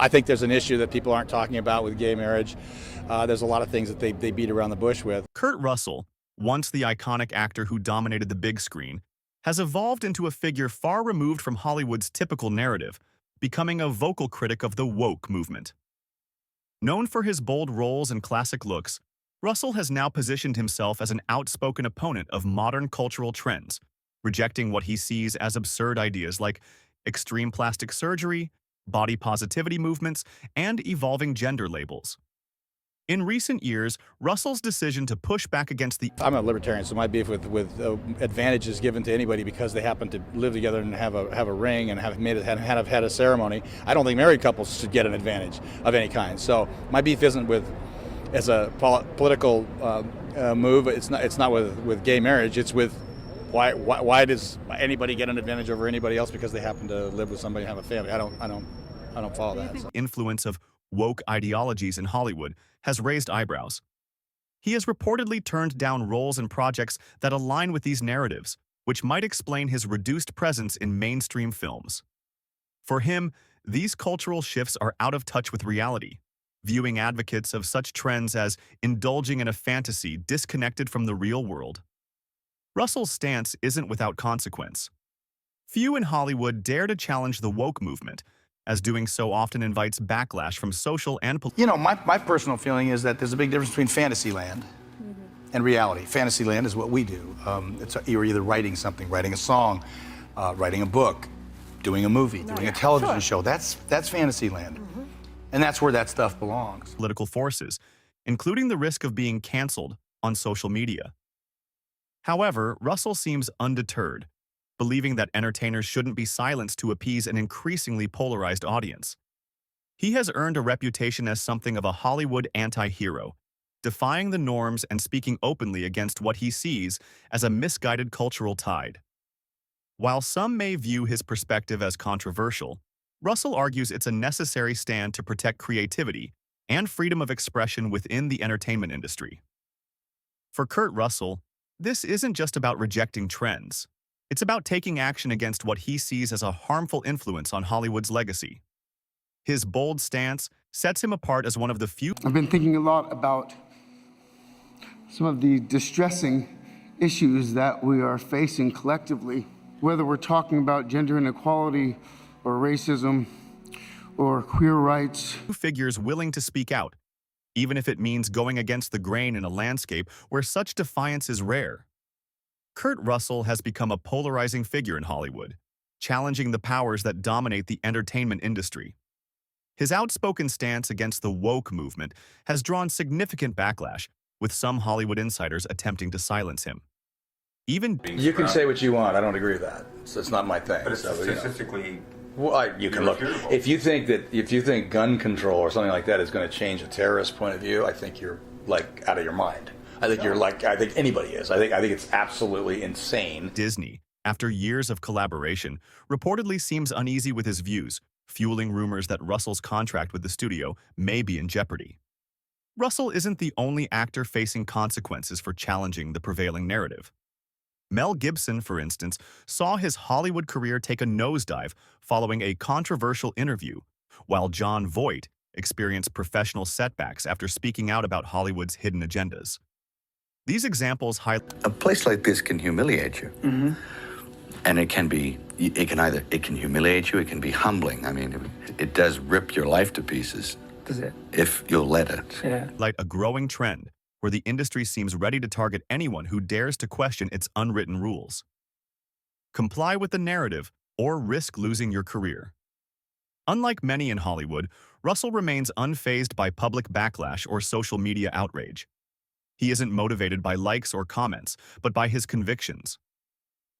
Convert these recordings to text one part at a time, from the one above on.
I think there's an issue that people aren't talking about with gay marriage. There's a lot of things that they beat around the bush with. Kurt Russell, once the iconic actor who dominated the big screen, has evolved into a figure far removed from Hollywood's typical narrative, becoming a vocal critic of the woke movement. Known for his bold roles and classic looks, Russell has now positioned himself as an outspoken opponent of modern cultural trends, rejecting what he sees as absurd ideas like extreme plastic surgery, body positivity movements, and evolving gender labels. In recent years, Russell's decision to push back against the... I'm a libertarian, so my beef with advantages given to anybody because they happen to live together and have a ring and have had a ceremony. I don't think married couples should get an advantage of any kind. So my beef isn't as a political move. It's not with gay marriage. It's with why does anybody get an advantage over anybody else because they happen to live with somebody and have a family? I don't follow that. So. Influence of woke ideologies in Hollywood has raised eyebrows. He has reportedly turned down roles and projects that align with these narratives, which might explain his reduced presence in mainstream films. For him, these cultural shifts are out of touch with reality, viewing advocates of such trends as indulging in a fantasy disconnected from the real world. Russell's stance isn't without consequence. Few in Hollywood dare to challenge the woke movement, as doing so often invites backlash from social and political... You know, my personal feeling is that there's a big difference between fantasy land and reality. Fantasy land is what we do. You're either writing something, writing a song, writing a book, doing a movie, doing a television show. That's fantasy land. And that's where that stuff belongs. Political forces, including the risk of being canceled on social media. However, Russell seems undeterred, believing that entertainers shouldn't be silenced to appease an increasingly polarized audience. He has earned a reputation as something of a Hollywood anti-hero, defying the norms and speaking openly against what he sees as a misguided cultural tide. While some may view his perspective as controversial, Russell argues it's a necessary stand to protect creativity and freedom of expression within the entertainment industry. For Kurt Russell, this isn't just about rejecting trends. It's about taking action against what he sees as a harmful influence on Hollywood's legacy. His bold stance sets him apart as one of the few... I've been thinking a lot about some of the distressing issues that we are facing collectively, whether we're talking about gender inequality or racism or queer rights. Figures willing to speak out, even if it means going against the grain in a landscape where such defiance is rare. Kurt Russell has become a polarizing figure in Hollywood, challenging the powers that dominate the entertainment industry. His outspoken stance against the woke movement has drawn significant backlash, with some Hollywood insiders attempting to silence him. You can say what you want. I don't agree with that. So it's not my thing. But it's statistically... Well, you can look. If you think gun control or something like that is going to change a terrorist point of view, I think you're like out of your mind. I think anybody is. I think it's absolutely insane. Disney, after years of collaboration, reportedly seems uneasy with his views, fueling rumors that Russell's contract with the studio may be in jeopardy. Russell isn't the only actor facing consequences for challenging the prevailing narrative. Mel Gibson, for instance, saw his Hollywood career take a nosedive following a controversial interview, while Jon Voight experienced professional setbacks after speaking out about Hollywood's hidden agendas. These examples highlight... A place like this can humiliate you. And it can humiliate you, it can be humbling. I mean, it does rip your life to pieces. Does it? If you'll let it. Yeah. Like a growing trend where the industry seems ready to target anyone who dares to question its unwritten rules. Comply with the narrative or risk losing your career. Unlike many in Hollywood, Russell remains unfazed by public backlash or social media outrage. He isn't motivated by likes or comments, but by his convictions.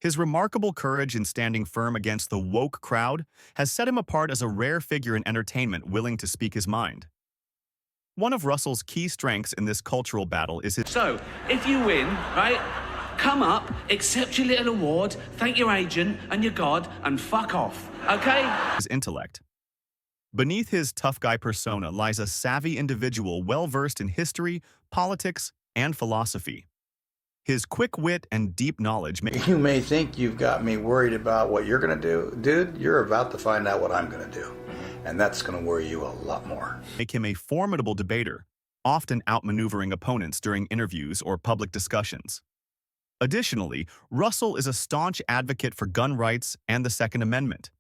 His remarkable courage in standing firm against the woke crowd has set him apart as a rare figure in entertainment willing to speak his mind. One of Russell's key strengths in this cultural battle is his... So, if you win, right, come up, accept your little award, thank your agent and your God, and fuck off, okay? His intellect. Beneath his tough guy persona lies a savvy individual well-versed in history, politics, and philosophy. His quick wit and deep knowledge You may think you've got me worried about what you're going to do. Dude, you're about to find out what I'm going to do. and that's going to worry you a lot more. Make him a formidable debater, often outmaneuvering opponents during interviews or public discussions. Additionally, Russell is a staunch advocate for gun rights and the Second Amendment.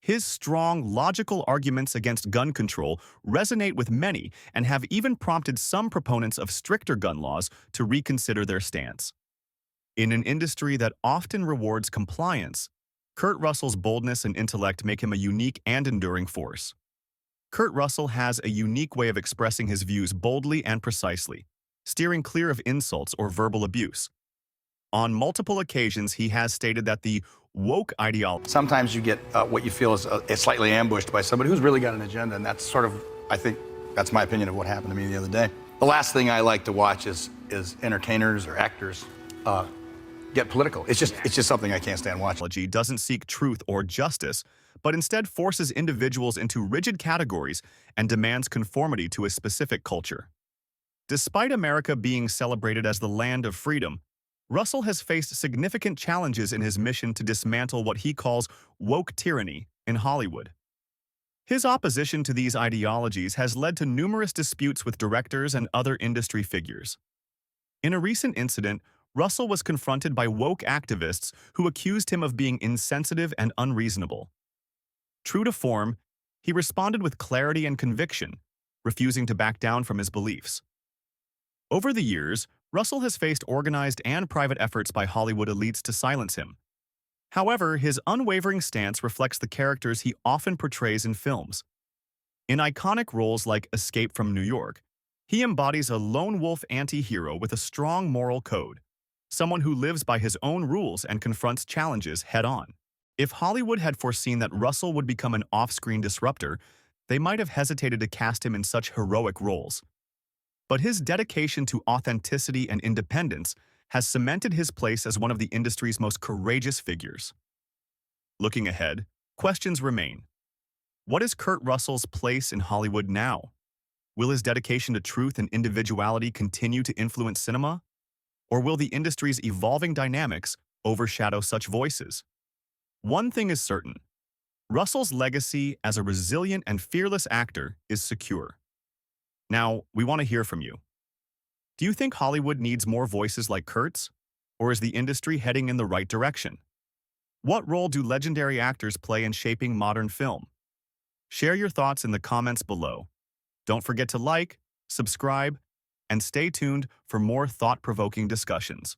His strong, logical arguments against gun control resonate with many and have even prompted some proponents of stricter gun laws to reconsider their stance. In an industry that often rewards compliance, Kurt Russell's boldness and intellect make him a unique and enduring force. Kurt Russell has a unique way of expressing his views boldly and precisely, steering clear of insults or verbal abuse. On multiple occasions, he has stated that the woke ideology. Sometimes you get what you feel is slightly ambushed by somebody who's really got an agenda, and that's sort of, I think, that's my opinion of what happened to me the other day. The last thing I like to watch is entertainers or actors get political. It's just something I can't stand watching. Ideology doesn't seek truth or justice, but instead forces individuals into rigid categories and demands conformity to a specific culture. Despite America being celebrated as the land of freedom, Russell has faced significant challenges in his mission to dismantle what he calls woke tyranny in Hollywood. His opposition to these ideologies has led to numerous disputes with directors and other industry figures. In a recent incident, Russell was confronted by woke activists who accused him of being insensitive and unreasonable. True to form, he responded with clarity and conviction, refusing to back down from his beliefs. Over the years, Russell has faced organized and private efforts by Hollywood elites to silence him. However, his unwavering stance reflects the characters he often portrays in films. In iconic roles like Escape from New York, he embodies a lone wolf anti-hero with a strong moral code, someone who lives by his own rules and confronts challenges head-on. If Hollywood had foreseen that Russell would become an off-screen disruptor, they might have hesitated to cast him in such heroic roles. But his dedication to authenticity and independence has cemented his place as one of the industry's most courageous figures. Looking ahead, questions remain. What is Kurt Russell's place in Hollywood now? Will his dedication to truth and individuality continue to influence cinema? Or will the industry's evolving dynamics overshadow such voices? One thing is certain: Russell's legacy as a resilient and fearless actor is secure. Now, we want to hear from you. Do you think Hollywood needs more voices like Kurt's? Or is the industry heading in the right direction? What role do legendary actors play in shaping modern film? Share your thoughts in the comments below. Don't forget to like, subscribe, and stay tuned for more thought-provoking discussions.